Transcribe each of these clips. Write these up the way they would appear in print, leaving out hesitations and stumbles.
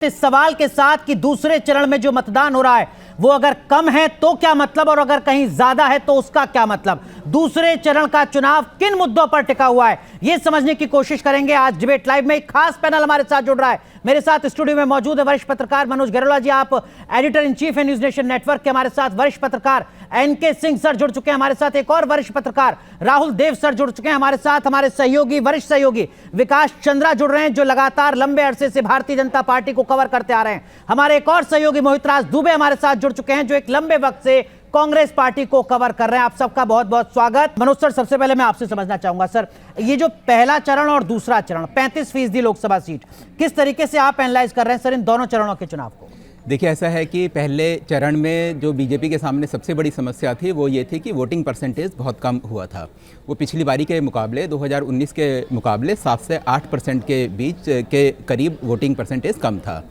इस सवाल के साथ कि दूसरे चरण में जो मतदान हो रहा है वो अगर कम है तो क्या मतलब और अगर कहीं ज्यादा है तो उसका क्या मतलब। दूसरे चरण का चुनाव किन मुद्दों पर टिका हुआ है यह समझने की कोशिश करेंगे। आज डिबेट लाइव में एक खास पैनल हमारे साथ जुड़ रहा है। मेरे साथ स्टूडियो में मौजूद है वरिष्ठ पत्रकार मनोज गैरोला जी, आप एडिटर इन चीफ है न्यूज नेशन नेटवर्क के। हमारे साथ वरिष्ठ पत्रकार एनके सिंह सर जुड़ चुके हैं। हमारे साथ एक और वरिष्ठ पत्रकार राहुल देव सर जुड़ चुके हैं। हमारे साथ हमारे सहयोगी वरिष्ठ सहयोगी विकास चंद्रा जुड़ रहे हैं, जो लगातार लंबे अरसे से भारतीय जनता पार्टी को कवर करते आ रहे हैं। हमारे एक और सहयोगी मोहित राज दुबे हमारे साथ जुड़ चुके हैं, जो एक लंबे वक्त से कांग्रेस पार्टी को कवर कर रहे हैं। आप सबका बहुत बहुत स्वागत। मनोज सर, सबसे पहले मैं आपसे समझना चाहूंगा सर, ये जो पहला चरण और दूसरा चरण 35% लोकसभा सीट, किस तरीके से आप एनालाइज कर रहे हैं सर इन दोनों चरणों के चुनाव को? देखिए, ऐसा है कि पहले चरण में जो बीजेपी के सामने सबसे बड़ी समस्या थी वो ये थी कि वोटिंग परसेंटेज बहुत कम हुआ था। वो पिछली बारी के मुकाबले 2019 के मुकाबले 7 से 8% के बीच के करीब वोटिंग परसेंटेज कम था।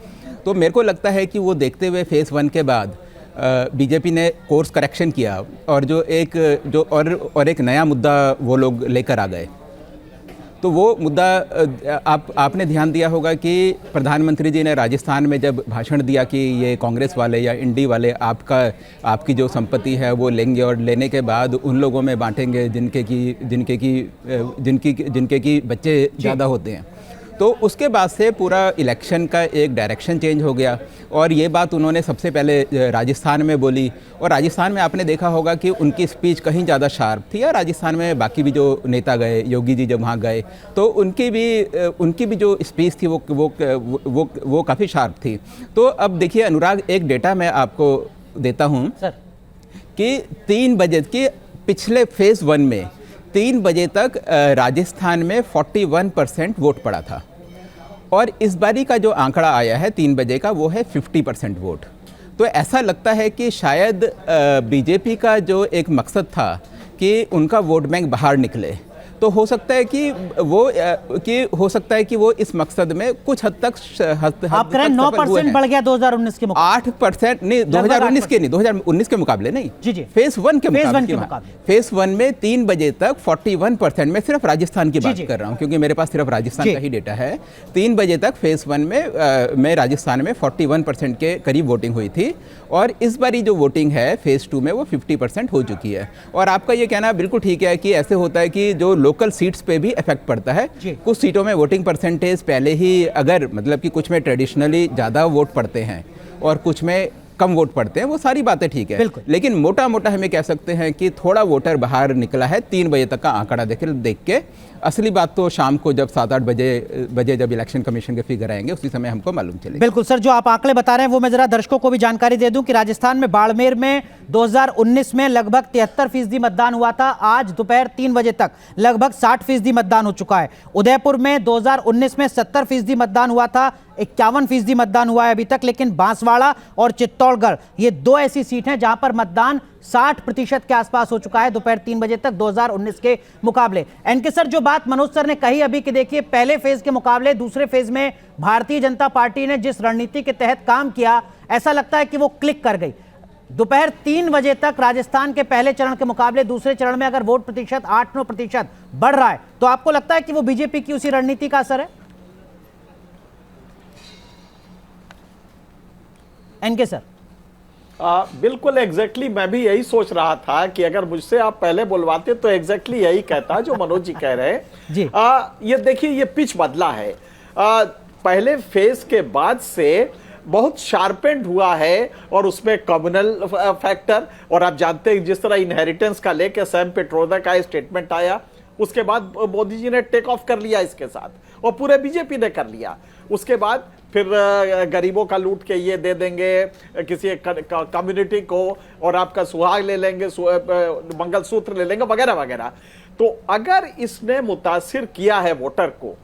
तो मेरे को लगता है कि वो देखते हुए फेज़ 1 के बाद बीजेपी ने कोर्स करेक्शन किया और एक नया मुद्दा वो लोग लेकर आ गए। तो वो मुद्दा आपने ध्यान दिया होगा कि प्रधानमंत्री जी ने राजस्थान में जब भाषण दिया कि ये कांग्रेस वाले या इंडी वाले आपकी जो संपत्ति है वो लेंगे और लेने के बाद उन लोगों में बांटेंगे जिनके की बच्चे ज़्यादा होते हैं। तो उसके बाद से पूरा इलेक्शन का एक डायरेक्शन चेंज हो गया और ये बात उन्होंने सबसे पहले राजस्थान में बोली। और राजस्थान में आपने देखा होगा कि उनकी स्पीच कहीं ज़्यादा शार्प थी। और राजस्थान में बाकी भी जो नेता गए, योगी जी जब वहाँ गए तो उनकी भी जो स्पीच थी वो काफ़ी शार्प थी। तो अब देखिए अनुराग, एक डेटा मैं आपको देता हूँ कि 3 बजे के पिछले फेज़ 1 में 3 बजे तक राजस्थान में 41% वोट पड़ा था और इस बारी का जो आंकड़ा आया है 3 बजे का वो है 50% वोट। तो ऐसा लगता है कि शायद बीजेपी का जो एक मकसद था कि उनका वोट बैंक बाहर निकले, तो हो सकता है कि वो इस मकसद में कुछ हद तक आप करें 9% बढ़ गया 2019 के मुकाबले। 8% नहीं, 2019 के मुकाबले नहीं जी फेज़ 1 के मुकाबले। फेज़ 1 में 3 बजे तक 41%, मैं सिर्फ राजस्थान की बात कर रहा हूं क्योंकि मेरे पास सिर्फ राजस्थान का ही डेटा है। 3 बजे तक फेज़ 1 में राजस्थान में 41% के करीब वोटिंग हुई थी और इस बारी जो वोटिंग है फेज़ 2 में वो 50% हो चुकी है। और आपका ये कहना बिल्कुल ठीक है कि ऐसे होता है कि जो लोकल सीट्स पे भी इफेक्ट पड़ता है। कुछ सीटों में वोटिंग परसेंटेज पहले ही अगर मतलब कि कुछ में ट्रेडिशनली ज़्यादा वोट पड़ते हैं और कुछ में कम वोट पड़ते हैं, वो सारी बातें ठीक है, लेकिन मोटा मोटा हमें कह सकते हैं कि थोड़ा वोटर बाहर निकला है 3 बजे तक का आंकड़ा देख के। असली बात तो शाम को जब 7-8 बजे जब इलेक्शन कमीशन के फिगर आएंगे उसी समय हमको मालूम चलेगा। बिल्कुल सर, जो आप आंकड़े बता रहे हैं वो मैं जरा दर्शकों को भी जानकारी दे दूं कि राजस्थान में बाड़मेर में 2019 में लगभग 73% मतदान हुआ था। आज दोपहर 3 बजे तक लगभग 60% मतदान हो चुका है। उदयपुर में 2019 में 70% मतदान हुआ था, 51% मतदान हुआ है अभी तक। लेकिन बांसवाड़ा और चित्तौड़गढ़ ये 2 ऐसी सीट हैं जहां पर मतदान 60% के आसपास हो चुका है दोपहर 3 बजे तक 2019 के मुकाबले। एनके सर, जो बात मनोज सर ने कही अभी कि देखिए पहले फेज के मुकाबले दूसरे फेज में भारतीय जनता पार्टी ने जिस रणनीति के तहत काम किया, ऐसा लगता है कि वो क्लिक कर गई। दोपहर 3 बजे तक राजस्थान के पहले चरण के मुकाबले दूसरे चरण में अगर वोट प्रतिशत 8-9% बढ़ रहा है तो आपको लगता है कि वो बीजेपी की उसी रणनीति का असर है? N K sir. बिल्कुल एग्जैक्टली मैं भी यही सोच रहा था कि अगर मुझसे आप पहले बुलवाते तो एग्जैक्टली यही कहता जो मनोज जी कह रहे हैं जी। ये देखिए, ये पिच बदला है। पहले फेज के बाद से बहुत शार्पेंड हुआ है और उसमें कम्युनल फैक्टर, और आप जानते हैं जिस तरह इनहेरिटेंस का लेके सैम पेट्रोदा का स्टेटमेंट आया, उसके बाद मोदी जी ने टेक ऑफ कर लिया इसके साथ और पूरे बीजेपी ने कर लिया। उसके बाद फिर गरीबों का लूट के ये दे देंगे किसी कम्युनिटी को और आपका सुहाग ले लेंगे, मंगलसूत्र ले लेंगे वगैरह वगैरह। तो अगर इसने मुतासिर किया है वोटर को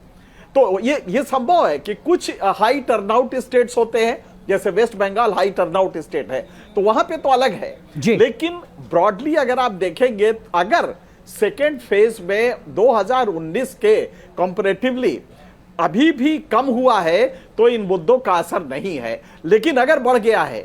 तो ये संभव है कि कुछ हाई टर्नआउट स्टेट्स होते हैं, जैसे West Bengal high turnout state है तो वहां पे तो अलग है, लेकिन ब्रॉडली अगर आप देखेंगे अगर सेकेंड फेज में 2019 के कंपैरेटिवली अभी भी कम हुआ है तो इन मुद्दों का असर नहीं है। लेकिन अगर बढ़ गया है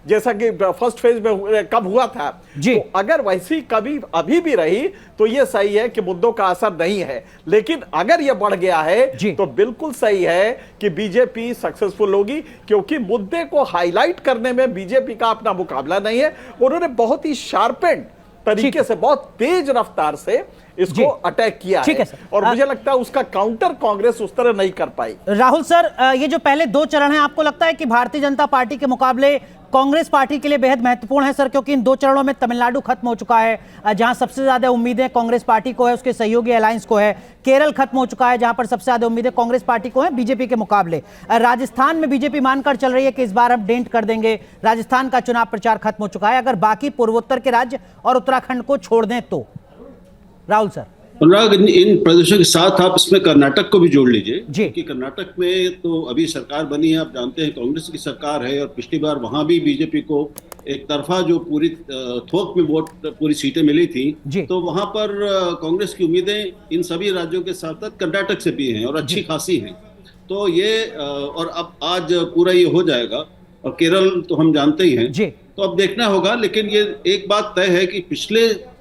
जैसा कि फर्स्ट फेज में कब हुआ था, तो अगर वैसी कभी अभी भी रही तो ये सही है कि मुद्दों का असर नहीं है। लेकिन अगर ये बढ़ गया है तो बिल्कुल सही है कि बीजेपी सक्सेसफुल होगी, क्योंकि मुद्दे को हाईलाइट करने में बीजेपी का अपना मुकाबला नहीं है। उन्होंने बहुत ही शार्पेंड तरीके से, बहुत तेज रफ्तार से इसको अटैक किया है और मुझे लगता है उसका काउंटर कांग्रेस उस तरह नहीं कर पाई। राहुल सर, ये जो पहले 2 चरण हैं, आपको लगता है कि भारतीय जनता पार्टी के मुकाबले कांग्रेस पार्टी के लिए बेहद महत्वपूर्ण है सर? क्योंकि इन 2 चरणों में तमिलनाडु खत्म हो चुका है, जहां सबसे ज्यादा उम्मीदें कांग्रेस पार्टी को है, उसके सहयोगी अलायंस को है। केरल खत्म हो चुका है, जहां पर सबसे ज्यादा उम्मीदें कांग्रेस पार्टी को है बीजेपी के मुकाबले। राजस्थान में बीजेपी मानकर चल रही है कि इस बार हम डेंट कर देंगे, राजस्थान का चुनाव प्रचार खत्म हो चुका है। अगर बाकी पूर्वोत्तर के राज्य और उत्तराखंड को छोड़ दें तो? राहुल सर। अनुराग, इन प्रदेशों के साथ आप इसमें कर्नाटक को भी जोड़ लीजिए, क्योंकि कर्नाटक में तो अभी सरकार बनी है, आप जानते हैं कांग्रेस की सरकार है, और पिछली बार वहां भी बीजेपी को एक तरफा जो पूरी थोक में वोट, पूरी सीटें मिली थी, तो वहां पर कांग्रेस की उम्मीदें इन सभी राज्यों के साथ साथ कर्नाटक से भी हैं और अच्छी खासी हैं। तो ये और अब आज पूरा ये हो जाएगा, और केरल तो हम जानते ही हैं, तो अब देखना होगा। लेकिन ये एक बात तय है कि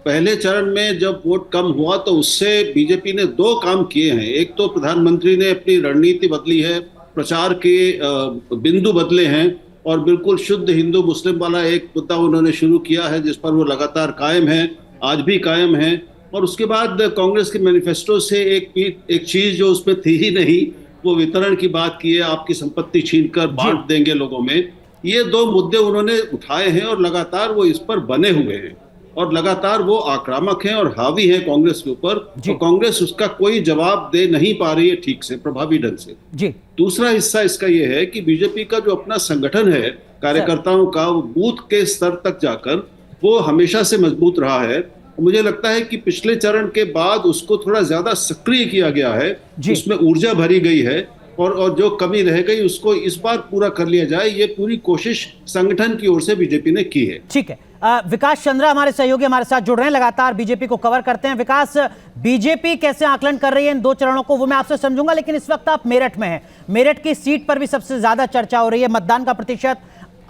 पहले चरण में जब वोट कम हुआ तो उससे बीजेपी ने 2 काम किए हैं। एक तो प्रधानमंत्री ने अपनी रणनीति बदली है, प्रचार के बिंदु बदले हैं, और बिल्कुल शुद्ध हिंदू मुस्लिम वाला एक मुद्दा उन्होंने शुरू किया है, जिस पर वो लगातार कायम है, आज भी कायम है। और उसके बाद कांग्रेस के मैनिफेस्टो से एक चीज जो उसमें थी ही नहीं, वो वितरण की बात की है, आपकी संपत्ति छीनकर बांट देंगे लोगों में। ये 2 मुद्दे उन्होंने उठाए हैं और लगातार वो इस पर बने हुए हैं, और लगातार वो आक्रामक हैं और हावी हैं कांग्रेस के ऊपर, तो कांग्रेस उसका कोई जवाब दे नहीं पा रही है ठीक से, प्रभावी ढंग से। दूसरा हिस्सा इसका ये है कि बीजेपी का जो अपना संगठन है कार्यकर्ताओं का, वो बूथ के स्तर तक जाकर वो हमेशा से मजबूत रहा है। मुझे लगता है कि पिछले चरण के बाद उसको थोड़ा ज्यादा सक्रिय किया गया है, उसमें ऊर्जा भरी गई है, और जो कमी रह गई उसको इस बार पूरा कर लिया जाए, ये पूरी कोशिश संगठन की ओर से बीजेपी ने की है। ठीक है, विकास चंद्रा हमारे सहयोगी हमारे साथ जुड़ रहे हैं, लगातार बीजेपी को कवर करते हैं। विकास, बीजेपी कैसे आकलन कर रही है इन 2 चरणों को, वो मैं आपसे समझूंगा, लेकिन इस वक्त आप मेरठ में हैं। मेरठ की सीट पर भी सबसे ज्यादा चर्चा हो रही है। मतदान का प्रतिशत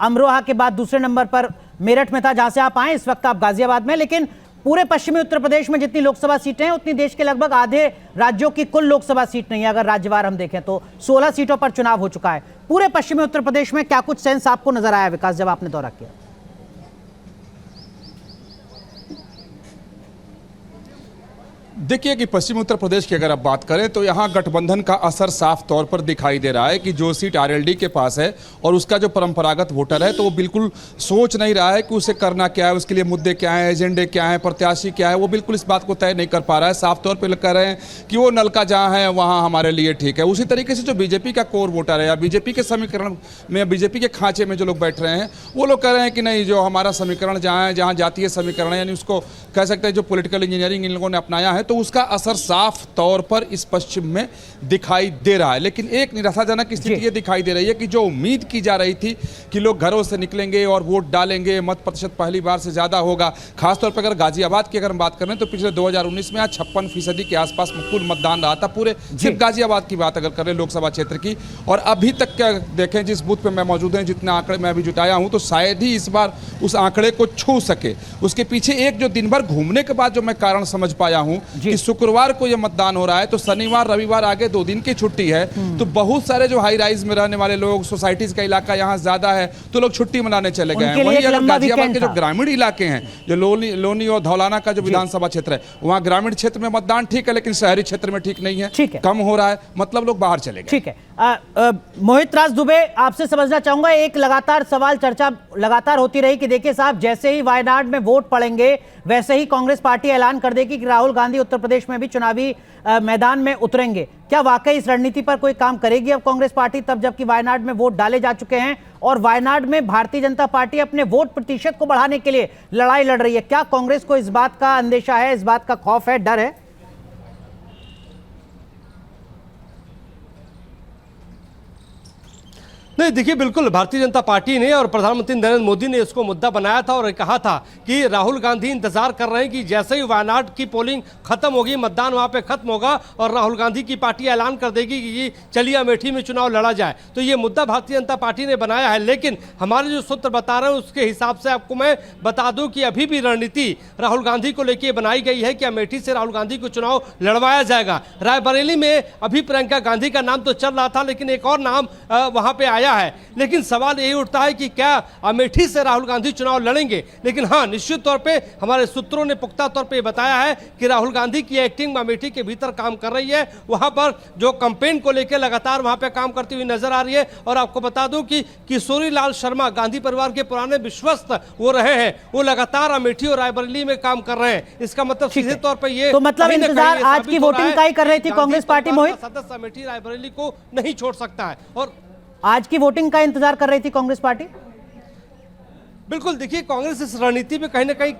अमरोहा के बाद दूसरे नंबर पर मेरठ में था, जहां से आप आए। इस वक्त आप गाजियाबाद में, लेकिन पूरे पश्चिमी उत्तर प्रदेश में जितनी लोकसभा सीटें हैं उतनी देश के लगभग आधे राज्यों की कुल लोकसभा सीट नहीं है। अगर राज्यवार हम देखें तो 16 सीटों पर चुनाव हो चुका है। पूरे पश्चिमी उत्तर प्रदेश में क्या कुछ सेंस आपको नजर आया विकास, जब आपने दौरा किया? देखिए कि पश्चिमी उत्तर प्रदेश की अगर आप बात करें तो यहाँ गठबंधन का असर साफ तौर पर दिखाई दे रहा है कि जो सीट आरएलडी के पास है और उसका जो परंपरागत वोटर है, तो वो बिल्कुल सोच नहीं रहा है कि उसे करना क्या है, उसके लिए मुद्दे क्या हैं, एजेंडे क्या हैं, प्रत्याशी क्या है, वो बिल्कुल इस बात को तय नहीं कर पा रहा है। साफ तौर पर कह रहे हैं कि वो नलका जहाँ है वहाँ हमारे लिए ठीक है। उसी तरीके से जो बीजेपी का कोर वोटर है या बीजेपी के समीकरण में, बीजेपी के खांचे में जो लोग बैठ रहे हैं, वो लोग कह रहे हैं कि नहीं, जो हमारा समीकरण जहाँ है, जहाँ जातीय समीकरण है, यानी उसको कह सकते हैं जो पॉलिटिकल इंजीनियरिंग इन लोगों ने अपनाया है, तो उसका असर साफ तौर पर इस पश्चिम में दिखाई दे रहा है। लेकिन एक निराशाजनक स्थिति ये दिखाई दे रही है कि जो उम्मीद की जा रही थी कि लोग घरों से निकलेंगे और वोट डालेंगे, मत प्रतिशत पहली बार से ज्यादा होगा। खासतौर पर अगर गाजियाबाद की अगर हम बात करें तो पिछले 2019 में 56% के आसपास कुल मतदान रहा था, पूरे सिर्फ गाजियाबाद की बात अगर करें लोकसभा क्षेत्र की। और अभी तक क्या देखें, जिस बूथ पे मैं मौजूद हूं, जितने आंकड़े मैं अभी जुटाया हूं, तो शायद ही इस बार उस आंकड़े को छू सके। उसके पीछे एक जो दिन भर घूमने के बाद जो मैं कारण समझ पाया हूं कि शुक्रवार को यह मतदान हो रहा है, तो शनिवार रविवार आगे 2 दिन की छुट्टी है, तो बहुत सारे जो हाई राइज में रहने वाले लोग, सोसाइटीज का इलाका यहाँ ज्यादा है, तो लोग छुट्टी मनाने चले गए हैं। वहीं अगर गाजियाबाद के जो ग्रामीण इलाके हैं, जो लोनी और धौलाना का जो विधानसभा क्षेत्र है, वहाँ ग्रामीण क्षेत्र में मतदान ठीक है, लेकिन शहरी क्षेत्र में ठीक नहीं है, कम हो रहा है, मतलब लोग बाहर चले गए। ठीक है, मोहित राज दुबे, आपसे समझना चाहूंगा, एक लगातार सवाल, चर्चा लगातार होती रही कि देखिए साहब, जैसे ही वायनाड में वोट पड़ेंगे वैसे ही कांग्रेस पार्टी ऐलान कर देगी कि राहुल गांधी उत्तर प्रदेश में भी चुनावी मैदान में उतरेंगे। क्या वाकई इस रणनीति पर कोई काम करेगी अब कांग्रेस पार्टी, तब जबकि वायनाड में वोट डाले जा चुके हैं और वायनाड में भारतीय जनता पार्टी अपने वोट प्रतिशत को बढ़ाने के लिए लड़ाई लड़ रही है? क्या कांग्रेस को इस बात का अंदेशा है, इस बात का खौफ है, डर है? नहीं, देखिए, बिल्कुल भारतीय जनता पार्टी ने और प्रधानमंत्री नरेंद्र मोदी ने इसको मुद्दा बनाया था और कहा था कि राहुल गांधी इंतजार कर रहे हैं कि जैसे ही वायनाड की पोलिंग खत्म होगी, मतदान वहां पे खत्म होगा और राहुल गांधी की पार्टी ऐलान कर देगी कि चलिए अमेठी में चुनाव लड़ा जाए। तो ये मुद्दा भारतीय जनता पार्टी ने बनाया है, लेकिन हमारे जो सूत्र बता रहे हैं उसके हिसाब से आपको मैं बता दूं कि अभी भी रणनीति राहुल गांधी को लेकर बनाई गई है कि अमेठी से राहुल गांधी को चुनाव लड़वाया जाएगा। रायबरेली में अभी प्रियंका गांधी का नाम तो चल रहा था, लेकिन एक और नाम वहां पे आया है। लेकिन सवाल यही उठता है कि क्या अमेठी से राहुल गांधी चुनाव लड़ेंगे। लेकिन हाँ, निश्चित तौर पे हमारे सूत्रों ने पुख्ता तौर पे बताया है कि राहुल गांधी की एक्टिंग अमेठी के भीतर काम कर रही है, वहां पर जो कैंपेन को लेकर लगातार वहां पे काम करती हुई नजर आ रही है। और आपको बता दूं कि किशोरी लाल शर्मा गांधी परिवार के पुराने विश्वस्त वो रहे हैं, वो लगातार अमेठी और रायबरेली में काम कर रहे हैं। इसका मतलब सीधे तौर पर ये तो मतलब इंतजार आज की वोटिंग का ही कर रही थी कांग्रेस पार्टी। मोहित, सदस्य अमेठी रायबरेली को नहीं छोड़ सकता है और आज की वोटिंग का इंतजार कर रही थी कांग्रेस पार्टी। बिल्कुल, देखिए, कांग्रेस इस रणनीति में कहीं ना कहीं,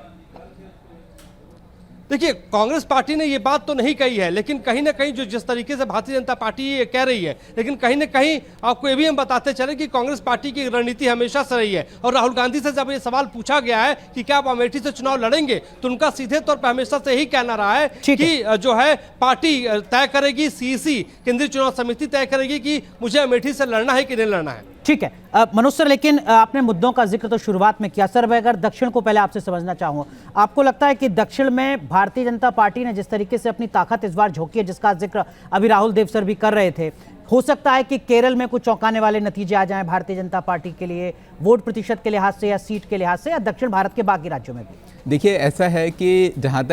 देखिए, कांग्रेस पार्टी ने ये बात तो नहीं कही है, लेकिन कहीं ना कहीं जो जिस तरीके से भारतीय जनता पार्टी ये कह रही है, लेकिन कहीं ना कहीं आपको ये भी हम बताते चले कि कांग्रेस पार्टी की रणनीति हमेशा से रही है। और राहुल गांधी से जब ये सवाल पूछा गया है कि क्या आप अमेठी से चुनाव लड़ेंगे, तो उनका सीधे तौर पर हमेशा से यही कहना रहा है कि जो है पार्टी तय करेगी, सीईसी केंद्रीय चुनाव समिति तय करेगी कि मुझे अमेठी से लड़ना है कि नहीं लड़ना है। ठीक है मनोज सर, लेकिन आपने मुद्दों का जिक्र तो शुरुआत में किया। सर, मैं अगर दक्षिण को पहले आपसे समझना चाहूंगा, आपको लगता है कि दक्षिण में भारतीय जनता पार्टी ने जिस तरीके से अपनी ताकत इस बार झोंकी है, जिसका जिक्र अभी राहुल देव सर भी कर रहे थे, हो सकता है कि केरल में कुछ चौंकाने वाले नतीजे आ जाएं भारतीय जनता पार्टी के लिए, वोट प्रतिशत के लिहाज से या सीट के लिहाज से, या दक्षिण भारत के बाकी राज्यों में भी? देखिए, ऐसा है कि जहाँ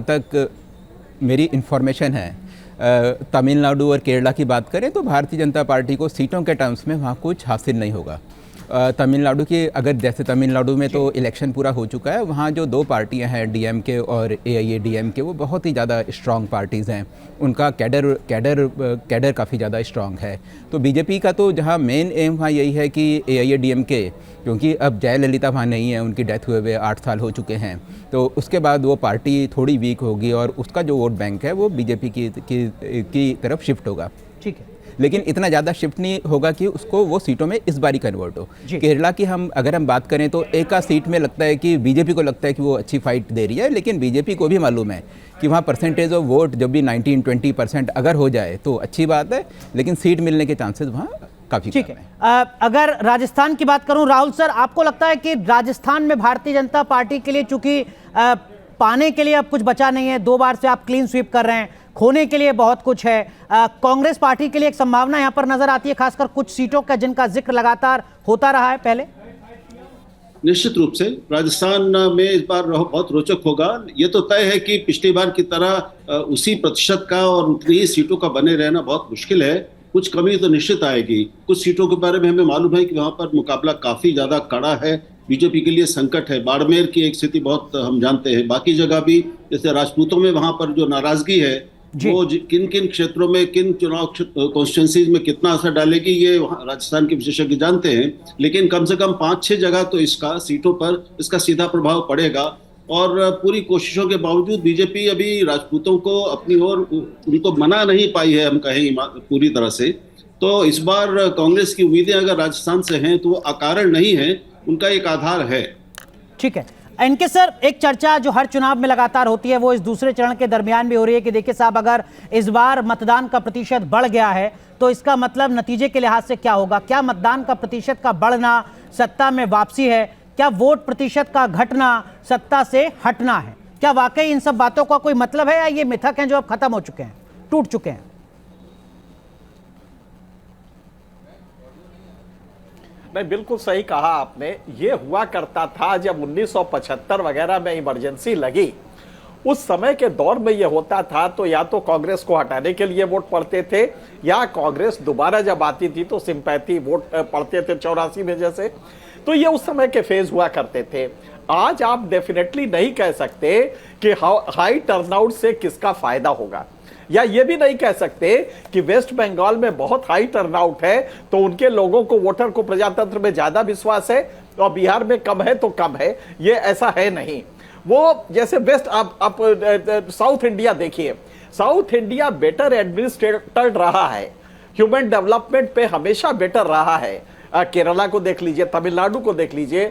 तक मेरी इंफॉर्मेशन है, तमिलनाडु और केरला की बात करें तो भारतीय जनता पार्टी को सीटों के टर्म्स में वहाँ कुछ हासिल नहीं होगा। तमिलनाडु की अगर, जैसे तमिलनाडु में तो इलेक्शन पूरा हो चुका है, वहाँ जो दो पार्टियाँ हैं डीएमके और एआईएडीएमके, वो बहुत ही ज़्यादा स्ट्रॉन्ग पार्टीज़ हैं, उनका कैडर काफ़ी ज़्यादा स्ट्रॉन्ग है। तो बीजेपी का तो जहाँ मेन एम वहाँ यही है कि एआईएडीएमके, क्योंकि अब जयललिता वहाँ नहीं है, उनकी डेथ हुए हुए 8 साल हो चुके हैं, तो उसके बाद वो पार्टी थोड़ी वीक होगी और उसका जो वोट बैंक है वो बीजेपी की तरफ शिफ्ट होगा। ठीक है, लेकिन इतना ज़्यादा शिफ्ट नहीं होगा कि उसको वो सीटों में इस बारी कन्वर्ट हो। केरला की अगर हम बात करें तो एक का सीट में लगता है कि बीजेपी को लगता है कि वो अच्छी फाइट दे रही है, लेकिन बीजेपी को भी मालूम है कि वहाँ परसेंटेज ऑफ वोट जब भी 19-20% अगर हो जाए तो अच्छी बात है, लेकिन सीट मिलने के चांसेस वहाँ काफ़ी कम है। अगर राजस्थान की बात करूं, राहुल सर, आपको लगता है कि राजस्थान में भारतीय जनता पार्टी के लिए, चूंकि पाने के लिए अब कुछ बचा नहीं है, 2 बार से आप क्लीन स्वीप कर रहे हैं, खोने के लिए बहुत कुछ है, कांग्रेस पार्टी के लिए एक संभावना यहां पर नजर आती है, खासकर कुछ सीटों का जिनका जिक्र लगातार होता रहा है पहले? निश्चित रूप से राजस्थान में इस बार बहुत रोचक होगा। ये तो तय है कि पिछली बार की तरह उसी प्रतिशत का और उतनी ही सीटों का बने रहना बहुत मुश्किल है। कुछ कमी तो निश्चित आएगी। कुछ सीटों के बारे में हमें मालूम है कि वहां पर मुकाबला काफी ज्यादा कड़ा है, बीजेपी के लिए संकट है। बाड़मेर की एक स्थिति बहुत हम जानते हैं, बाकी जगह भी जैसे राजपूतों में वहां पर जो नाराजगी है वो किन किन क्षेत्रों में, किन चुनाव कॉन्स्टिट्यूंसीज में कितना असर डालेगी, ये राजस्थान के विशेषज्ञ जानते हैं। लेकिन कम से कम 5-6 जगह तो इसका सीटों पर इसका सीधा प्रभाव पड़ेगा। और पूरी कोशिशों के बावजूद बीजेपी अभी राजपूतों को अपनी ओर उनको मना नहीं पाई है, हम कहें पूरी तरह से। तो इस बार कांग्रेस की उम्मीदें अगर राजस्थान से हैं तो वो अकारण नहीं है, उनका एक आधार है। ठीक है एनके सर, एक चर्चा जो हर चुनाव में लगातार होती है वो इस दूसरे चरण के दरमियान भी हो रही है कि देखिए साहब, अगर इस बार मतदान का प्रतिशत बढ़ गया है तो इसका मतलब नतीजे के लिहाज से क्या होगा? क्या मतदान का प्रतिशत का बढ़ना सत्ता में वापसी है? क्या वोट प्रतिशत का घटना सत्ता से हटना है? क्या वाकई इन सब बातों का कोई मतलब है या ये मिथक हैं जो अब खत्म हो चुके हैं, टूट चुके हैं? नहीं, बिल्कुल सही कहा आपने। ये हुआ करता था जब 1975 वगैरह में इमरजेंसी लगी, उस समय के दौर में ये होता था तो या तो कांग्रेस को हटाने के लिए वोट पड़ते थे, या कांग्रेस दोबारा जब आती थी तो सिंपैथी वोट पड़ते थे 84 में जैसे। तो ये उस समय के फेज हुआ करते थे। आज आप डेफिनेटली नहीं कह सकते कि हाई टर्नआउट से किसका फायदा होगा, या ये भी नहीं कह सकते कि वेस्ट बंगाल में बहुत हाई टर्नआउट है तो उनके लोगों को, वोटर को प्रजातंत्र में ज्यादा विश्वास है और बिहार में कम है तो कम है। ये ऐसा है नहीं। वो जैसे वेस्ट, आप साउथ इंडिया देखिए, साउथ इंडिया बेटर एडमिनिस्ट्रेटेड रहा है। ह्यूमन डेवलपमेंट पे हमेशा बेटर रहा है। केरला को देख लीजिए, तमिलनाडु को देख लीजिए,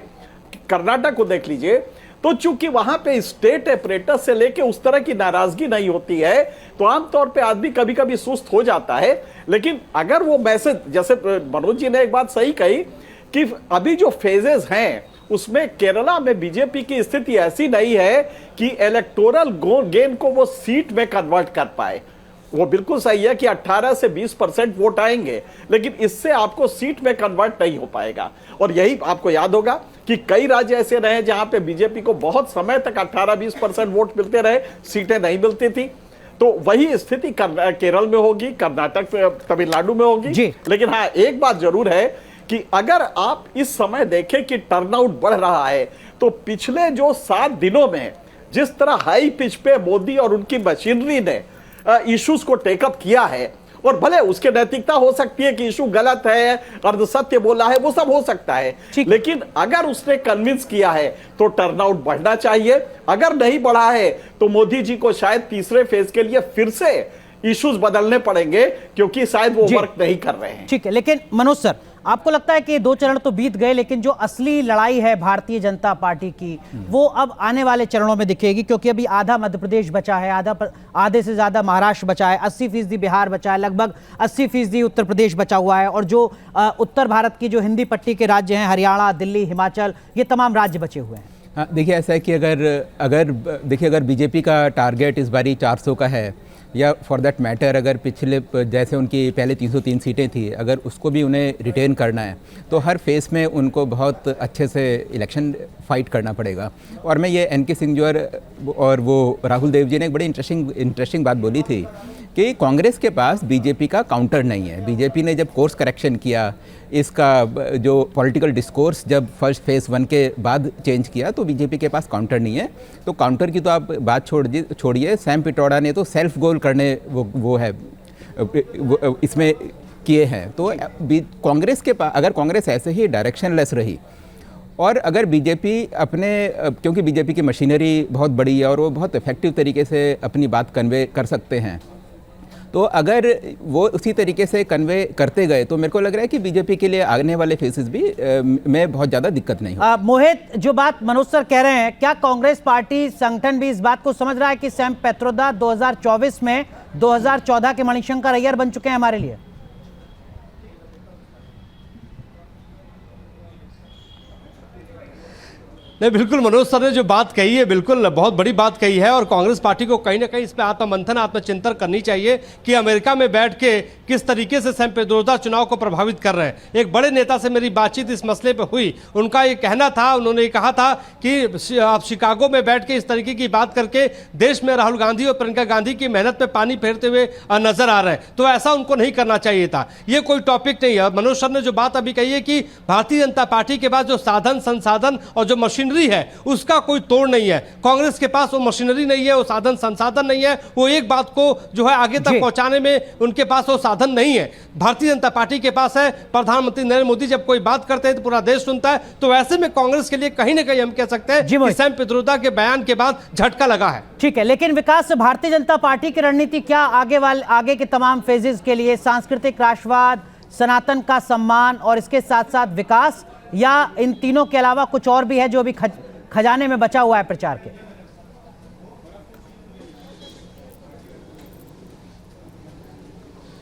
कर्नाटक को देख लीजिए। तो चूंकि वहां पे स्टेट अपरेटस से लेके उस तरह की नाराजगी नहीं होती है, तो आमतौर पे आदमी कभी कभी सुस्त हो जाता है। लेकिन अगर वो मैसेज, जैसे मनोज जी ने एक बात सही कही कि अभी जो फेजेस हैं उसमें केरला में बीजेपी की स्थिति ऐसी नहीं है कि इलेक्टोरल गेन को वो सीट में कन्वर्ट कर पाए। वो बिल्कुल सही है कि 18 से 20% वोट आएंगे, लेकिन इससे आपको सीट में कन्वर्ट नहीं हो पाएगा। और यही आपको याद होगा कि कई राज्य ऐसे रहे जहां पे बीजेपी को बहुत समय तक 18-20% वोट मिलते रहे, सीटें नहीं मिलती थी। तो वही स्थिति केरल में होगी, कर्नाटक, तमिलनाडु में होगी। लेकिन हाँ, एक बात जरूर है कि अगर आप इस समय देखें कि टर्नआउट बढ़ रहा है, तो पिछले जो 7 दिनों में जिस तरह हाई पिच पे मोदी और उनकी मशीनरी ने इश्यूज को टेकअप किया है, और भले उसके नैतिकता हो सकती है कि इशू गलत है, अर्धसत्य बोला है, वो सब हो सकता है, लेकिन अगर उसने कन्विंस किया है तो टर्नआउट बढ़ना चाहिए। अगर नहीं बढ़ा है तो मोदी जी को शायद तीसरे फेज के लिए फिर से इश्यूज बदलने पड़ेंगे, क्योंकि शायद वो वर्क नहीं कर रहे हैं। ठीक है, लेकिन मनोज सर, आपको लगता है कि 2 चरण तो बीत गए, लेकिन जो असली लड़ाई है भारतीय जनता पार्टी की, वो अब आने वाले चरणों में दिखेगी? क्योंकि अभी आधा मध्य प्रदेश बचा है, आधे से ज्यादा महाराष्ट्र बचा है, 80% बिहार बचा है, लगभग 80% उत्तर प्रदेश बचा हुआ है, और जो उत्तर भारत की जो हिंदी पट्टी के राज्य हैं, हरियाणा, दिल्ली, हिमाचल, ये तमाम राज्य बचे हुए हैं। हाँ, देखिए ऐसा है कि अगर बीजेपी का टारगेट इस बारी 400 का है, या फॉर दैट मैटर अगर पिछले जैसे उनकी पहले 303 सीटें थी, अगर उसको भी उन्हें रिटेन करना है, तो हर फेस में उनको बहुत अच्छे से इलेक्शन फाइट करना पड़ेगा। और मैं ये NK सिंह और वो राहुल देव जी ने एक बड़ी इंटरेस्टिंग बात बोली थी कि कांग्रेस के पास बीजेपी का काउंटर नहीं है। बीजेपी ने जब कोर्स करेक्शन किया, इसका जो पॉलिटिकल डिस्कोर्स जब फर्स्ट फेज 1 के बाद चेंज किया, तो बीजेपी के पास काउंटर नहीं है। तो काउंटर की तो आप बात छोड़िए, सैम पिट्रोडा ने तो सेल्फ गोल करने वो है इसमें किए हैं। तो कांग्रेस के पास, अगर कांग्रेस ऐसे ही डायरेक्शनलेस रही, और अगर बीजेपी क्योंकि बीजेपी की मशीनरी बहुत बड़ी है और वो बहुत इफेक्टिव तरीके से अपनी बात कन्वे कर सकते हैं, तो अगर वो उसी तरीके से कन्वे करते गए, तो मेरे को लग रहा है कि बीजेपी के लिए आने वाले फेसेस भी में बहुत ज़्यादा दिक्कत नहीं हो। मोहित, जो बात मनोज सर कह रहे हैं, क्या कांग्रेस पार्टी संगठन भी इस बात को समझ रहा है कि सैम पित्रोदा 2024 में 2014 के मणिशंकर अय्यर बन चुके हैं हमारे लिए? नहीं, बिल्कुल मनोज सर ने जो बात कही है, बिल्कुल बहुत बड़ी बात कही है, और कांग्रेस पार्टी को कहीं ना कहीं इस पर आत्ममंथन, आत्मचिंतन करनी चाहिए कि अमेरिका में बैठ के किस तरीके से सैम पित्रोदा चुनाव को प्रभावित कर रहे हैं। एक बड़े नेता से मेरी बातचीत इस मसले पे हुई, उनका ये कहना था, उन्होंने ये कहा था कि आप शिकागो में बैठ के इस तरीके की बात करके देश में राहुल गांधी और प्रियंका गांधी की मेहनत पे पानी फेरते हुए नजर आ रहे हैं, तो ऐसा उनको नहीं करना चाहिए था। ये कोई टॉपिक नहीं है। मनोज सर ने जो बात अभी कही है कि भारतीय जनता पार्टी के पास जो साधन संसाधन और जो मशीनरी है, उसका कोई तोड़ नहीं है। कांग्रेस के पास वो मशीनरी नहीं है, वो साधन संसाधन नहीं है, वो एक बात को जो है आगे तक पहुंचाने में उनके पास वो साधन नहीं है। भारतीय जनता पार्टी के पास है। प्रधानमंत्री नरेंद्र मोदी जब कोई बात करते हैं तो पूरा देश सुनता है, तो ऐसे में कांग्रेस के लिए कहीं ना कहीं हम कह सकते हैं कि सैम पित्रोदा के बयान के बाद झटका लगा है। ठीक है, लेकिन विकास, भारतीय जनता पार्टी की रणनीति क्या आगे के तमाम फेजेस के लिए? सांस्कृतिक राष्ट्रवाद, सनातन का सम्मान और इसके साथ साथ विकास, या इन तीनों के अलावा कुछ और भी है जो अभी खजाने में बचा हुआ है प्रचार के?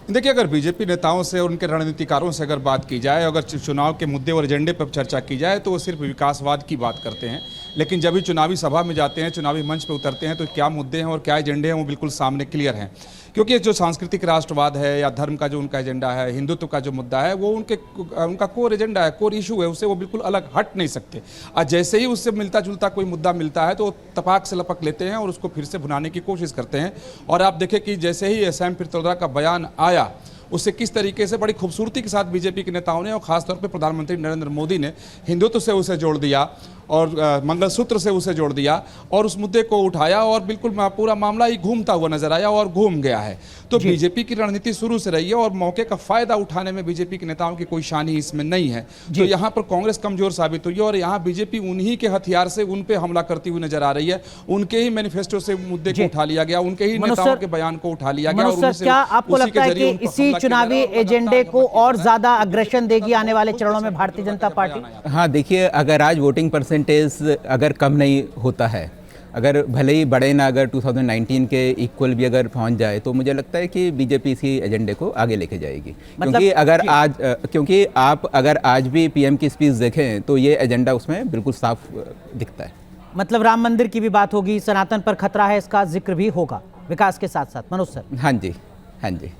देखिए, अगर बीजेपी नेताओं से और उनके रणनीतिकारों से अगर बात की जाए, अगर चुनाव के मुद्दे और एजेंडे पर चर्चा की जाए, तो वो सिर्फ विकासवाद की बात करते हैं। लेकिन जब भी चुनावी सभा में जाते हैं, चुनावी मंच पर उतरते हैं, तो क्या मुद्दे हैं और क्या एजेंडे हैं वो बिल्कुल सामने क्लियर हैं। क्योंकि जो सांस्कृतिक राष्ट्रवाद है या धर्म का जो उनका एजेंडा है, हिंदुत्व का जो मुद्दा है, वो उनका कोर एजेंडा है, कोर इशू है, उससे वो बिल्कुल अलग हट नहीं सकते। और जैसे ही उससे मिलता जुलता कोई मुद्दा मिलता है तो तपाक से लपक लेते हैं और उसको फिर से भुनाने की कोशिश करते हैं। और आप देखें कि जैसे ही सैम पित्रोदा का बयान आया, उससे किस तरीके से बड़ी खूबसूरती के साथ बीजेपी के नेताओं ने और खासतौर पर प्रधानमंत्री नरेंद्र मोदी ने हिंदुत्व से उसे जोड़ दिया और मंगलसूत्र से उसे जोड़ दिया और उस मुद्दे को उठाया और बिल्कुल पूरा मामला ही घूमता हुआ नजर आया और घूम गया है। तो बीजेपी की रणनीति शुरू से रही है और मौके का फायदा उठाने में बीजेपी के नेताओं की कोई शान ही इसमें नहीं है। तो यहाँ पर कांग्रेस कमजोर साबित हुई है और यहाँ बीजेपी उन्हीं के हथियार से उन पे हमला करती हुई नजर आ रही है। उनके ही मैनिफेस्टो से मुद्दे को उठा लिया गया, उनके ही नेताओं के बयान को उठा लिया गया। और क्या आपको लगता है कि इसी चुनावी एजेंडे को और ज्यादा अग्रेशन देगी आने वाले चरणों में भारतीय जनता पार्टी? हाँ, देखिए, अगर आज वोटिंग परसेंटेज अगर कम नहीं होता है, अगर भले ही बढ़े ना, अगर 2019 के इक्वल भी अगर पहुंच जाए, तो मुझे लगता है कि बीजेपी इसी एजेंडे को आगे लेके जाएगी। क्योंकि आप अगर आज भी पीएम की स्पीच देखें तो ये एजेंडा उसमें बिल्कुल साफ दिखता है। मतलब राम मंदिर की भी बात होगी, सनातन पर खतरा है, इसका जिक्र भी होगा विकास के साथ साथ। मनोज सर। हाँ जी, हाँ जी।